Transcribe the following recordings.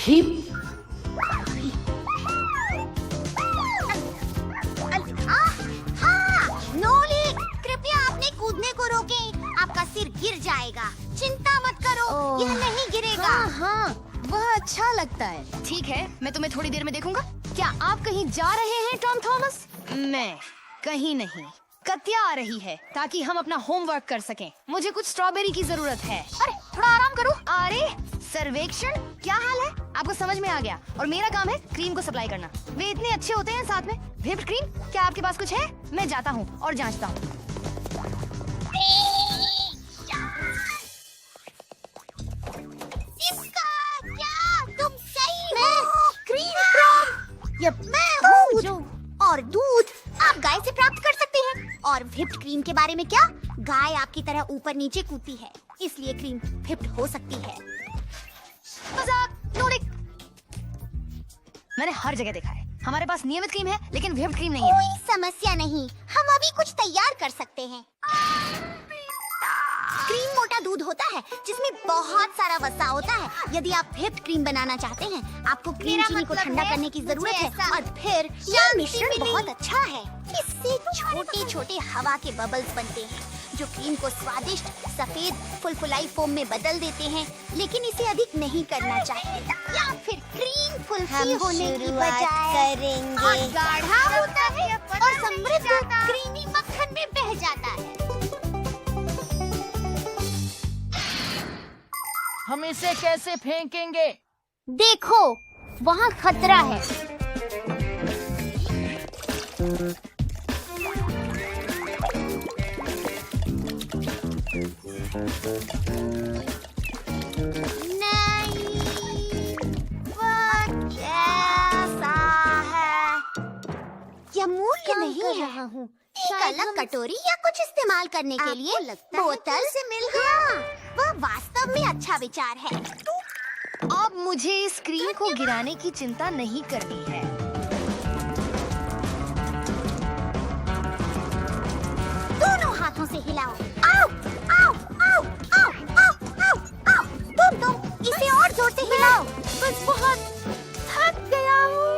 Hip नोलिक, कृपया अपने कूदने को रोकें। आपका सिर गिर जाएगा। चिंता मत करो, यह नहीं गिरेगा। हाँ, वह अच्छा लगता है। ठीक है, मैं तुम्हें थोड़ी देर में देखूंगा। क्या आप कहीं जा रहे हैं टॉम थॉमस? मैं कहीं नहीं। कत्या आ रही है ताकि हम अपना होमवर्क कर सकें। मुझे कुछ स्ट्रॉबेरी की जरूरत है। अरे थोड़ा आराम करो। अरे सर्वेक्षण, क्या हाल है? आपको समझ में आ गया। और मेरा काम है क्रीम को सप्लाई करना। वे इतने अच्छे होते हैं साथ में। व्हिप्ड क्रीम, क्या आपके पास कुछ है? मैं जाता हूँ और जांचता हूँ। इसका क्या तुम सही हो? क्रीम मैं हूँ जो और दूध आप गाय से प्राप्त कर सकते हैं। और व्हिप्ड क्रीम के बारे में क्या? गाय आपकी तरह ऊपर नीचे कूदती है, इसलिए क्रीम व्हिप्ड हो सकती है। मजाक, नोलिक। मैंने हर जगह देखा है। हमारे पास नियमित क्रीम है लेकिन व्हिप्ड क्रीम नहीं है। कोई समस्या नहीं, हम अभी कुछ तैयार कर सकते हैं। क्रीम मोटा दूध होता है जिसमें बहुत सारा वसा होता है। यदि आप व्हिप्ड क्रीम बनाना चाहते हैं, आपको क्रीम चीनी को ठंडा करने की जरूरत है। और फिर यह मिश्रण बहुत अच्छा है। इससे छोटे छोटे हवा के बबल्स बनते हैं जो क्रीम को स्वादिष्ट सफेद फुलफुलाई फोम में बदल देते हैं। लेकिन इसे अधिक नहीं करना चाहिए, या फिर क्रीम फुल्फी होने की बजाय करेंगे और गाढ़ा होता है और समृद्ध क्रीमी मक्खन में बह जाता है। हम इसे कैसे फेंकेंगे? देखो, वहाँ खतरा है। नहीं, वह कैसा है? यह मूल्य नहीं है। एक अलग कटोरी या कुछ इस्तेमाल करने के लिए बोतल से मिल गया। वह वास्तव में अच्छा विचार है। अब मुझे इस क्रीम को गिराने की चिंता नहीं करनी है। दोनों हाथों से हिलाओ। आओ, आओ, आओ, आओ, आओ, आओ, आओ। तुम इसे और जोर से हिलाओ। बस बहुत थक गया हूँ।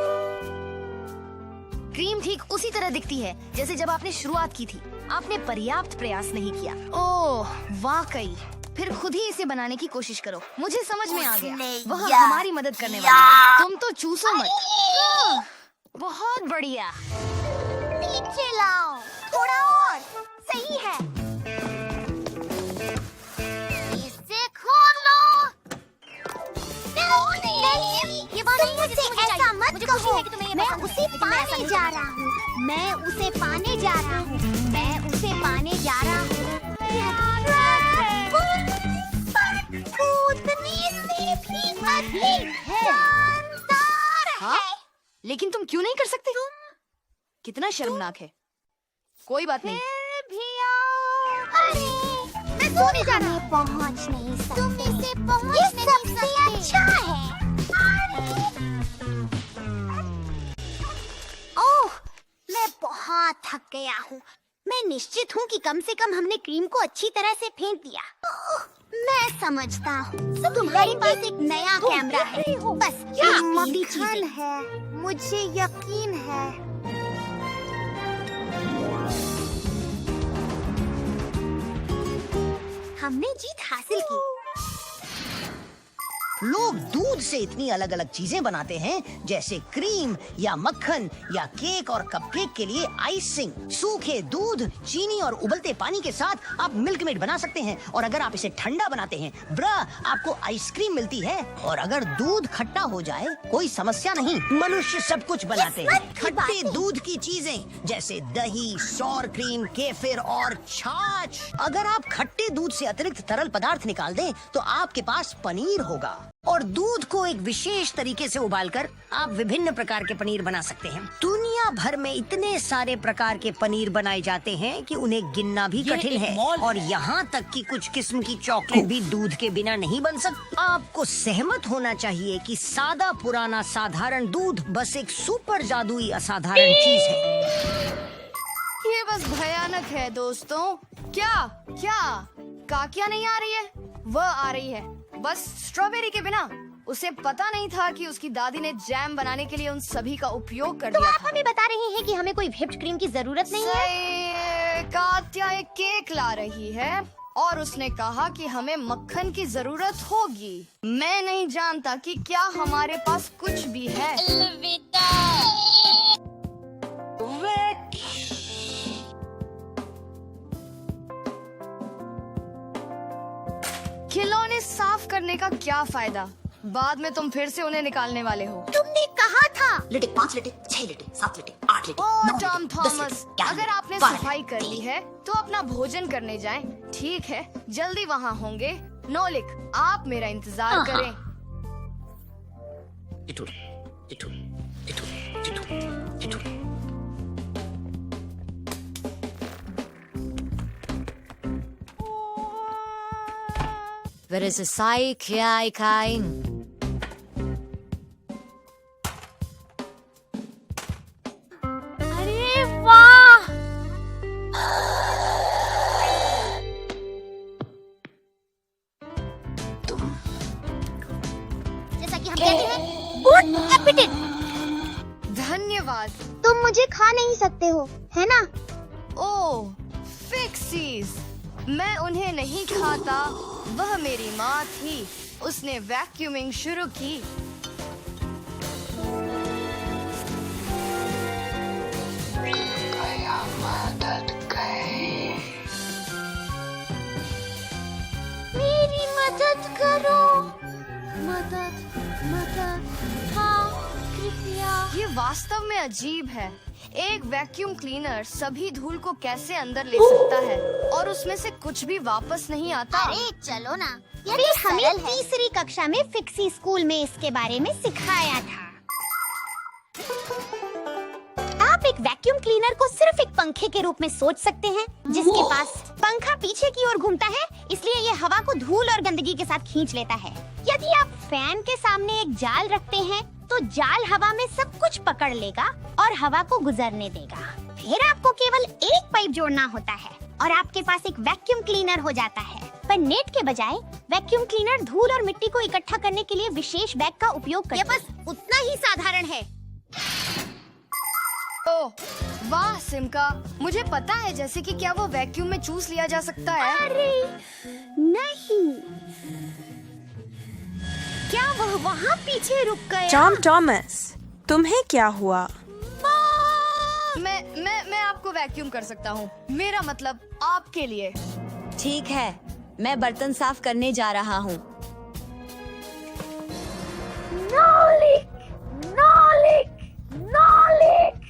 क्रीम ठीक उसी तरह दिखती है जैसे जब आपने शुरुआत की थी। आपने पर्याप्त प्रयास नहीं किया। ओह वाकई। फिर खुद ही इसे बनाने की कोशिश करो। मुझे समझ में आ गया, वह हमारी मदद करने वाली है। तुम तो चूसो मत। बहुत बढ़िया। नीचे लाओ, थोड़ा और। सही है। इसे खोलो। नहीं, ये बात नहीं मुझसे ऐसा मत कहो। मैं उसे पाने जा रहा हूँ। मैं उसे पाने जा रहा हूँ। मैं उसे पाने जा रहा हूँ। कूदने से भी अधिक शानदार है। लेकिन तुम क्यों नहीं कर सकते? कितना शर्मनाक है। कोई बात नहीं। भी आओ। अरे, मैं सोने जा रहा हूँ। पहुँच नहीं सकते। तुम इसे पहुँच नहीं सकते। सबसे अच्छा है। ओह, मैं बहुत थक गया हूँ। मैं निश्चित हूँ कि कम से कम हमने क्रीम को अच्छी तरह से फेंट दिया। ओह, मैं समझता हूँ। तुम्हारे पास एक नया कैमरा है। बस मक्खन है, मुझे यकीन है। हमने जीत हासिल की। लोग दूध से इतनी अलग अलग चीजें बनाते हैं, जैसे क्रीम या मक्खन या केक और कपकेक के लिए आइसिंग। सूखे दूध, चीनी और उबलते पानी के साथ आप मिल्क मेड बना सकते हैं। और अगर आप इसे ठंडा बनाते हैं, आपको आइसक्रीम मिलती है। और अगर दूध खट्टा हो जाए, कोई समस्या नहीं। मनुष्य सब कुछ बनाते हैं। खट्टे दूध की चीजें जैसे दही, सौर क्रीम, केफिर और छाछ। अगर आप खट्टे दूध से अतिरिक्त तरल पदार्थ निकाल दें, तो आपके पास पनीर होगा। और दूध को एक विशेष तरीके से उबालकर आप विभिन्न प्रकार के पनीर बना सकते हैं। दुनिया भर में इतने सारे प्रकार के पनीर बनाए जाते हैं कि उन्हें गिनना भी कठिन है। और यहाँ तक कि कुछ किस्म की चॉकलेट भी दूध के बिना नहीं बन सकती। आपको सहमत होना चाहिए कि सादा पुराना साधारण दूध बस एक सुपर जादुई असाधारण चीज है। ये बस भयानक है दोस्तों। क्या क्या काकिया नहीं आ रही है? वह आ रही है, बस स्ट्रॉबेरी के बिना। उसे पता नहीं था कि उसकी दादी ने जैम बनाने के लिए उन सभी का उपयोग कर तो दिया आप था। हमें बता रहे हैं कि हमें कोई व्हिप्ड क्रीम की जरूरत नहीं है? सही, कात्या एक केक ला रही है और उसने कहा कि हमें मक्खन की जरूरत होगी। मैं नहीं जानता कि क्या हमारे पास कुछ भी है। खिलौने साफ करने का क्या फायदा? बाद में तुम फिर से उन्हें निकालने वाले हो। तुमने कहा था। लिटे 5 लिटे 6 लिटे 7 लिटे 8 लिटे ओ 9 टॉम लिटे 10 थॉमस, लिटे, 11 अगर आपने 12 सफाई कर ली है तो अपना भोजन करने जाएं। ठीक है, जल्दी वहाँ होंगे। नोलिक, आप मेरा इंतजार करें। Titu, Titu, Titu, Titu, Titu. Wer is es sei, Kai kein. अरे वाह! जैसा कि हम कहते हैं, गुड एपेटाइट। धन्यवाद। तुम मुझे खा नहीं सकते हो, है ना? ओह, फिक्सीज, मैं उन्हें नहीं खाता। वह मेरी माँ थी, उसने वैक्यूमिंग शुरू की। मेरी मदद करो। मदद, मदद, हाँ, कृपया। ये वास्तव में अजीब है। एक वैक्यूम क्लीनर सभी धूल को कैसे अंदर ले सकता है और उसमें से कुछ भी वापस नहीं आता। अरे चलो ना, ये हमें तीसरी कक्षा में फिक्सी स्कूल में इसके बारे में सिखाया था। आप एक वैक्यूम क्लीनर को सिर्फ एक पंखे के रूप में सोच सकते हैं, जिसके पास पंखा पीछे की ओर घूमता है, इसलिए ये हवा को धूल और गंदगी के साथ खींच लेता है। यदि आप फैन के सामने एक जाल रखते हैं, तो जाल हवा में सब कुछ पकड़ लेगा और हवा को गुजरने देगा। फिर आपको केवल एक पाइप जोड़ना होता है और आपके पास एक वैक्यूम क्लीनर हो जाता है। पर नेट के बजाय वैक्यूम क्लीनर धूल और मिट्टी को इकट्ठा करने के लिए विशेष बैग का उपयोग करता है। ये बस उतना ही साधारण है। ओह, वाह सिमका, मुझे पता है जैसे कि क्या वो वैक्यूम में चूस लिया जा सकता है। अरे नहीं, क्या वह वहाँ पीछे रुक गया? टॉम थॉमस, तुम्हें क्या हुआ? मैं आपको वैक्यूम कर सकता हूँ। मेरा मतलब आपके लिए। ठीक है, मैं बर्तन साफ करने जा रहा हूँ। नॉलिक, नॉलिक, नॉलिक।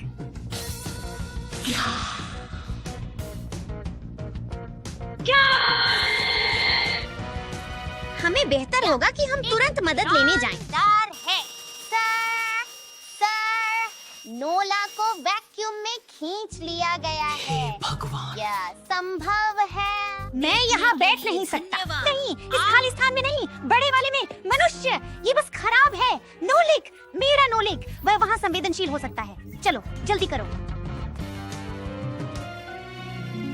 हमें बेहतर होगा कि हम तुरंत मदद लेने जाएं। सर, नोला को वैक्यूम में खींच लिया गया है। भगवान, क्या संभव है? मैं यहाँ बैठ नहीं सकता। नहीं, इस खाली स्थान में नहीं, बड़े वाले में। मनुष्य, ये बस खराब है। नोलिक, मेरा नोलिक, वह वहाँ संवेदनशील हो सकता है। चलो, जल्दी करो।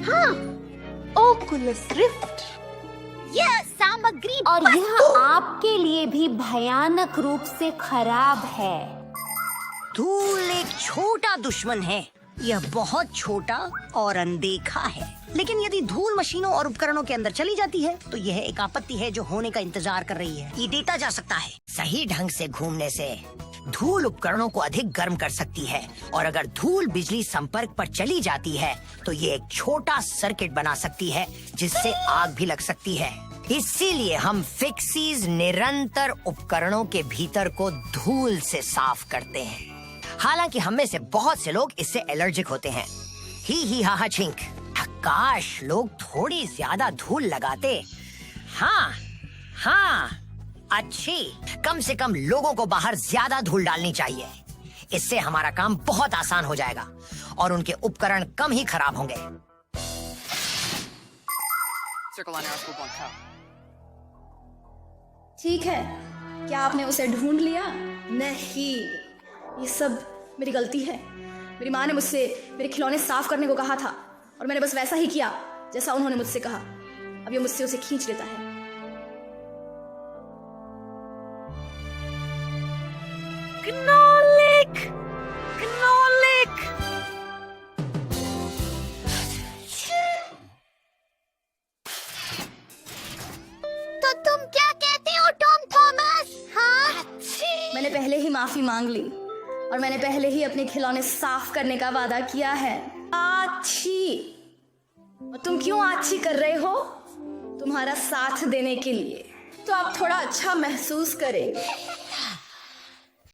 हाँ, ओकुलस रिफ्ट। यह सामग्री और यह आपके लिए भी भयानक रूप से खराब है। धूल एक छोटा दुश्मन है। यह बहुत छोटा और अनदेखा है, लेकिन यदि धूल मशीनों और उपकरणों के अंदर चली जाती है तो यह एक आपत्ति है जो होने का इंतजार कर रही है। ये देखा जा सकता है। सही ढंग से घूमने से धूल उपकरणों को अधिक गर्म कर सकती है, और अगर धूल बिजली संपर्क पर चली जाती है तो ये एक छोटा सर्किट बना सकती है जिससे आग भी लग सकती है। इसीलिए हम फिक्सीज निरंतर उपकरणों के भीतर को धूल से साफ करते हैं। हालांकि हम में से बहुत से लोग इससे एलर्जिक होते हैं। ही हा हा छिंक। काश लोग थोड़ी ज्यादा धूल लगाते। हाँ हाँ, अच्छी। कम से कम लोगों को बाहर ज्यादा धूल डालनी चाहिए। इससे हमारा काम बहुत आसान हो जाएगा और उनके उपकरण कम ही खराब होंगे। ठीक है, क्या आपने उसे ढूंढ लिया? नहीं, ये सब मेरी गलती है। मेरी माँ ने मुझसे मेरे खिलौने साफ करने को कहा था और मैंने बस वैसा ही किया जैसा उन्होंने मुझसे कहा। अब ये मुझसे उसे खींच लेता है। Knowlick! Knowlick! तो तुम क्या कहते हो टॉम थॉमस? हाँ, मैंने पहले ही माफी मांग ली और मैंने पहले ही अपने खिलौने साफ करने का वादा किया है। आच्छी। और तुम क्यों आच्छी कर रहे हो? तुम्हारा साथ देने के लिए। तो आप थोड़ा अच्छा महसूस करेंगे।